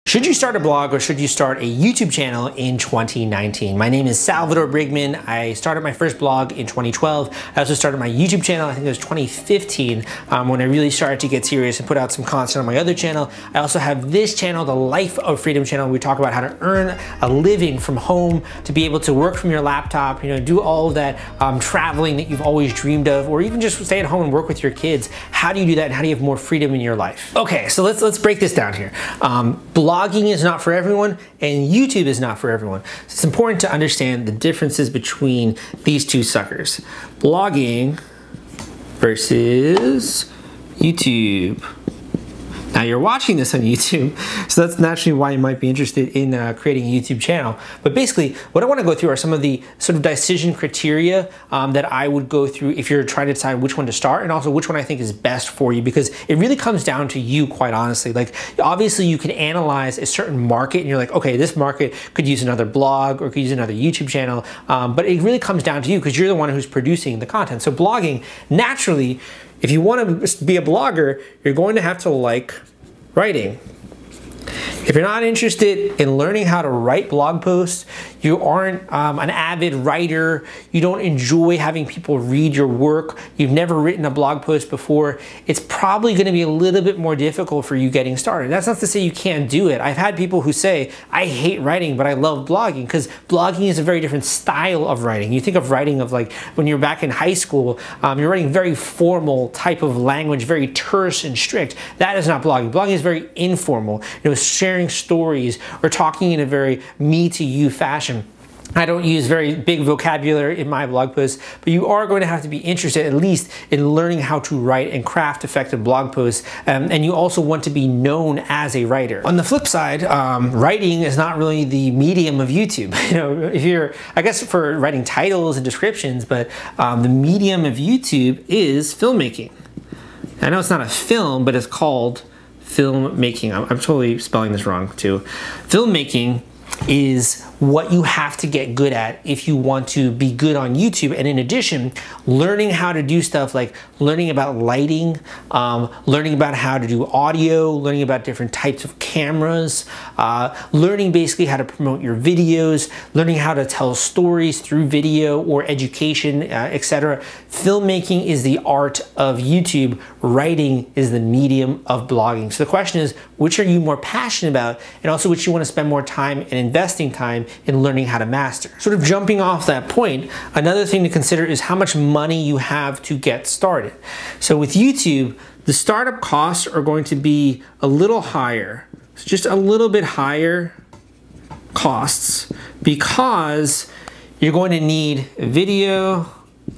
Should you start a blog or should you start a YouTube channel in 2019? My name is Salvador Briggman. I started my first blog in 2012. I also started my YouTube channel, I think it was 2015, when I really started to get serious and put out some content on my other channel. I also have this channel, the Life of Freedom channel. We talk about how to earn a living from home, to be able to work from your laptop, do all of that traveling that you've always dreamed of, or even just stay at home and work with your kids. How do you do that and how do you have more freedom in your life? Okay, so let's break this down here. Blogging is not for everyone and YouTube is not for everyone. It's important to understand the differences between these two suckers. Blogging versus YouTube. Now you're watching this on YouTube, so that's naturally why you might be interested in creating a YouTube channel. But basically, what I want to go through are some of the sort of decision criteria that I would go through if you're trying to decide which one to start, and also which one I think is best for you, because it really comes down to you, quite honestly. Like, obviously you can analyze a certain market and you're like, okay, this market could use another blog or could use another YouTube channel, but it really comes down to you because you're the one who's producing the content. So blogging, naturally, if you want to be a blogger, you're going to have to like writing. If you're not interested in learning how to write blog posts, you aren't an avid writer, you don't enjoy having people read your work, you've never written a blog post before, it's probably going to be a little bit more difficult for you getting started. That's not to say you can't do it. I've had people who say, I hate writing, but I love blogging, because blogging is a very different style of writing. You think of writing of like when you're back in high school, you're writing very formal type of language, very terse and strict. That is not blogging. Blogging is very informal. Sharing stories or talking in a very me to you fashion. I don't use very big vocabulary in my blog posts, but you are going to have to be interested at least in learning how to write and craft effective blog posts, and you also want to be known as a writer. On the flip side, writing is not really the medium of YouTube. If you're, I guess, for writing titles and descriptions, but the medium of YouTube is filmmaking. I know it's not a film, but it's called filmmaking. I'm totally spelling this wrong too. Filmmaking is what you have to get good at if you want to be good on YouTube. And in addition, learning how to do stuff like learning about lighting, learning about how to do audio, learning about different types of cameras, learning basically how to promote your videos, learning how to tell stories through video or education, etc. Filmmaking is the art of YouTube. Writing is the medium of blogging. So the question is, which are you more passionate about, and also which you want to spend more time and investing time in learning how to master. Sort of jumping off that point, another thing to consider is how much money you have to get started. So with YouTube, the startup costs are going to be a little higher, so just a little bit higher costs, because you're going to need a video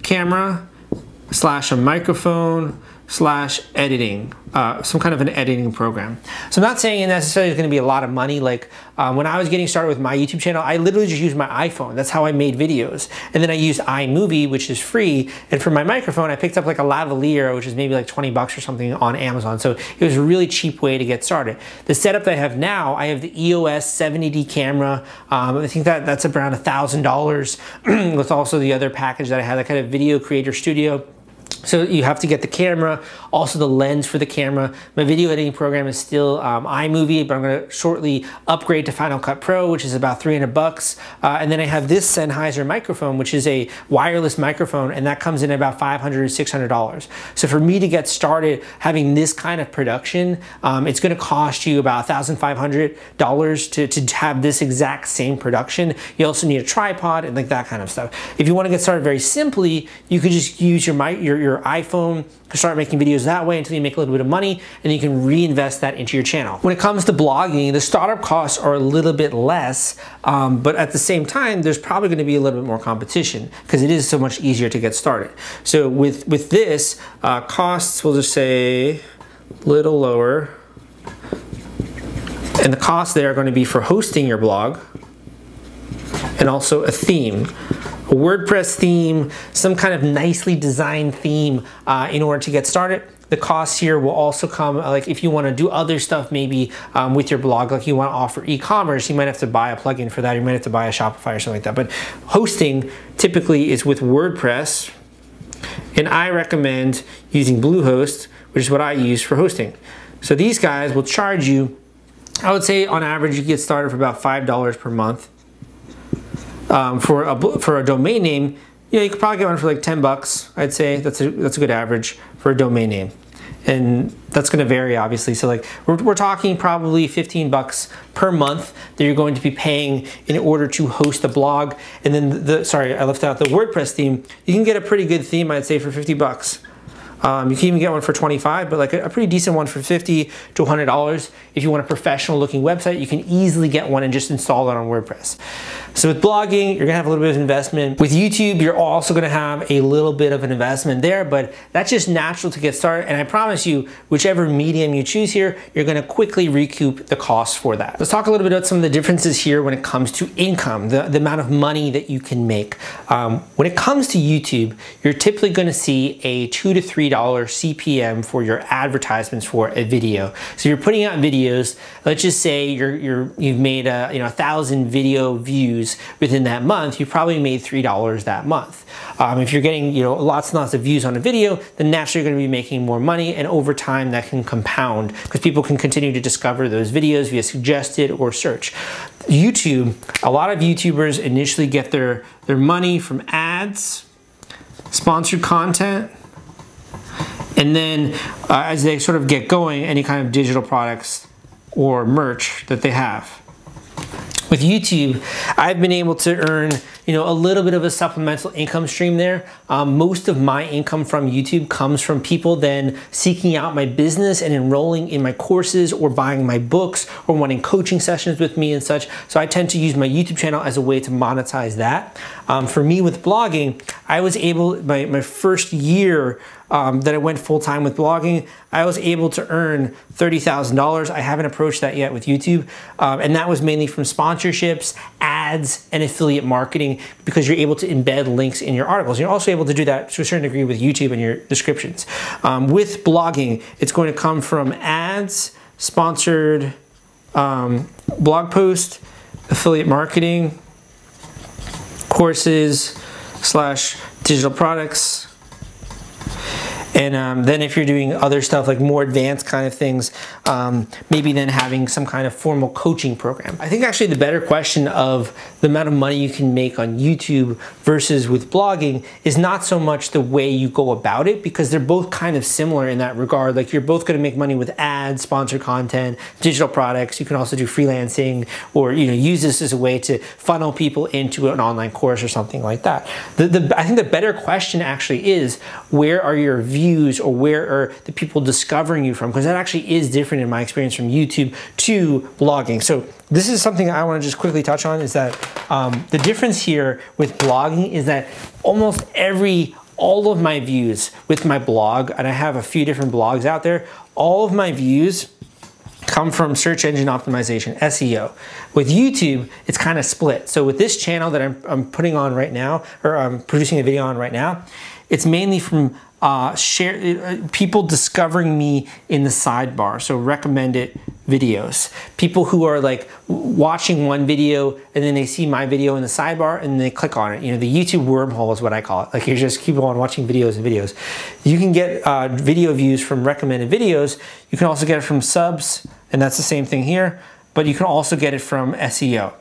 camera / a microphone / editing, some kind of an editing program. So I'm not saying it necessarily is going to be a lot of money. Like when I was getting started with my YouTube channel, I literally just used my iPhone. That's how I made videos. And then I used iMovie, which is free. And for my microphone, I picked up like a lavalier, which is maybe like 20 bucks or something on Amazon. So it was a really cheap way to get started. The setup that I have now, I have the EOS 70D camera. I think that's around $1,000 with also the other package that I had, that kind of video creator studio. So you have to get the camera, also the lens for the camera. My video editing program is still iMovie, but I'm going to shortly upgrade to Final Cut Pro, which is about 300 bucks. And then I have this Sennheiser microphone, which is a wireless microphone, and that comes in at about $500 or $600. So for me to get started having this kind of production, it's going to cost you about $1,500 to have this exact same production. You also need a tripod and like that kind of stuff. If you want to get started very simply, you could just use your iPhone to start making videos that way until you make a little bit of money, and then you can reinvest that into your channel. When it comes to blogging, the startup costs are a little bit less, but at the same time, there's probably going to be a little bit more competition because it is so much easier to get started. So with this, costs, we'll just say a little lower, and the costs there are going to be for hosting your blog and also a theme. A WordPress theme, some kind of nicely designed theme in order to get started. The costs here will also come, like if you want to do other stuff maybe with your blog, like you want to offer e-commerce, you might have to buy a plugin for that, you might have to buy a Shopify or something like that. But hosting typically is with WordPress, and I recommend using Bluehost, which is what I use for hosting. So these guys will charge you I would say on average you get started for about $5 per month. For a domain name, you could probably get one for like 10 bucks. I'd say that's a good average for a domain name. And that's going to vary, obviously. So like we're talking probably 15 bucks per month that you're going to be paying in order to host a blog. And then sorry, I left out the WordPress theme. You can get a pretty good theme, I'd say, for 50 bucks. You can even get one for 25, but like a pretty decent one for $50 to $100. If you want a professional looking website, you can easily get one and just install it on WordPress. So with blogging, you're gonna have a little bit of investment. With YouTube, you're also gonna have a little bit of an investment there, but that's just natural to get started. And I promise you, whichever medium you choose here, you're gonna quickly recoup the cost for that. Let's talk a little bit about some of the differences here when it comes to income, the amount of money that you can make. When it comes to YouTube, you're typically gonna see a $2 to $3 CPM for your advertisements for a video. So you're putting out videos, let's just say you've made 1,000 video views within that month, you probably made $3 that month. If you're getting lots and lots of views on a video, then naturally you're going to be making more money, and over time that can compound because people can continue to discover those videos via suggested or search. YouTube, a lot of YouTubers initially get their money from ads, sponsored content, and then as they sort of get going, any kind of digital products or merch that they have. With YouTube, I've been able to earn a little bit of a supplemental income stream there. Most of my income from YouTube comes from people then seeking out my business and enrolling in my courses or buying my books or wanting coaching sessions with me and such. So I tend to use my YouTube channel as a way to monetize that. For me with blogging, I was able, my first year that I went full-time with blogging, I was able to earn $30,000. I haven't approached that yet with YouTube. And that was mainly from sponsorships, ads, and affiliate marketing, because you're able to embed links in your articles. You're also able to do that to a certain degree with YouTube and your descriptions. With blogging, it's going to come from ads, sponsored blog post, affiliate marketing, courses / digital products. And then if you're doing other stuff like more advanced kind of things, maybe then having some kind of formal coaching program. I think actually the better question of the amount of money you can make on YouTube versus with blogging is not so much the way you go about it, because they're both kind of similar in that regard. Like you're both going to make money with ads, sponsored content, digital products. You can also do freelancing or use this as a way to funnel people into an online course or something like that. I think the better question actually is, where are your views or where are the people discovering you from? Because that actually is different in my experience from YouTube to blogging. So this is something I want to just quickly touch on, is that the difference here with blogging is that almost all of my views with my blog, and I have a few different blogs out there, all of my views come from search engine optimization, SEO. With YouTube, it's kind of split. So with this channel that I'm putting on right now, or I'm producing a video on right now, it's mainly from people discovering me in the sidebar, so recommended videos. People who are like watching one video and then they see my video in the sidebar and they click on it. The YouTube wormhole is what I call it. Like you just keep on watching videos and videos. You can get video views from recommended videos. You can also get it from subs, and that's the same thing here, but you can also get it from SEO.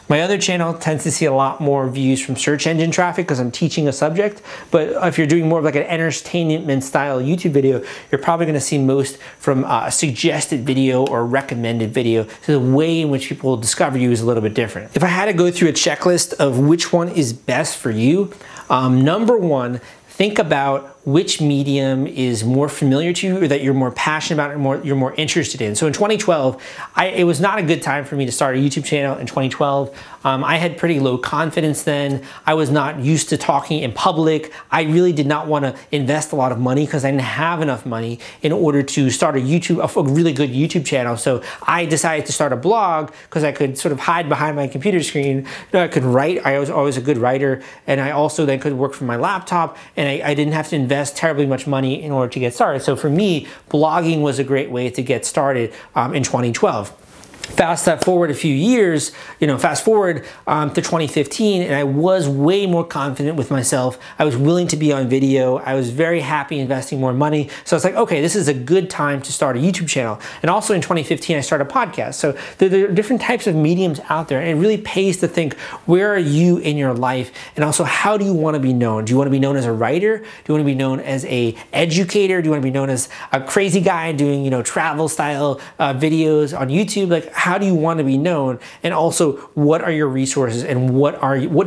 My other channel tends to see a lot more views from search engine traffic because I'm teaching a subject, but if you're doing more of like an entertainment style YouTube video, you're probably going to see most from a suggested video or recommended video. So the way in which people discover you is a little bit different. If I had to go through a checklist of which one is best for you, number one, think about which medium is more familiar to you or that you're more passionate about and you're more interested in. So in 2012, it was not a good time for me to start a YouTube channel in 2012. I had pretty low confidence then. I was not used to talking in public. I really did not want to invest a lot of money because I didn't have enough money in order to start a really good YouTube channel. So I decided to start a blog because I could sort of hide behind my computer screen. I could write. I was always a good writer, and I also then could work from my laptop, and I didn't have to invest terribly much money in order to get started. So for me, blogging was a great way to get started in 2012. Fast forward a few years, fast forward to 2015, and I was way more confident with myself. I was willing to be on video. I was very happy investing more money. So I was like, okay, this is a good time to start a YouTube channel. And also in 2015, I started a podcast. So there are different types of mediums out there, and it really pays to think, where are you in your life? And also, how do you want to be known? Do you want to be known as a writer? Do you want to be known as a educator? Do you want to be known as a crazy guy doing, travel style videos on YouTube? Like, how do you want to be known? And also, what are your resources and what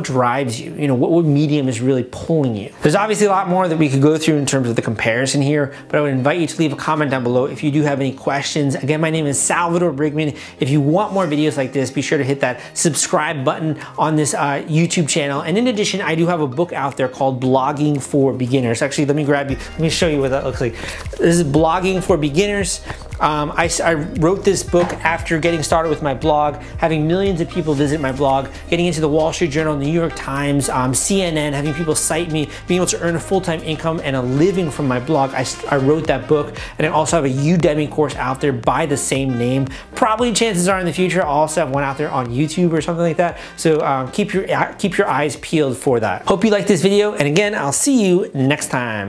drives you? What medium is really pulling you? There's obviously a lot more that we could go through in terms of the comparison here, but I would invite you to leave a comment down below if you do have any questions. Again, my name is Salvador Briggman. If you want more videos like this, be sure to hit that subscribe button on this YouTube channel. And in addition, I do have a book out there called Blogging for Beginners. Actually, let me show you what that looks like. This is Blogging for Beginners. I wrote this book after getting started with my blog, having millions of people visit my blog, getting into the Wall Street Journal, New York Times, CNN, having people cite me, being able to earn a full-time income and a living from my blog. I wrote that book, and I also have a Udemy course out there by the same name. Probably chances are in the future I'll also have one out there on YouTube or something like that. So keep your eyes peeled for that. Hope you liked this video, and again, I'll see you next time.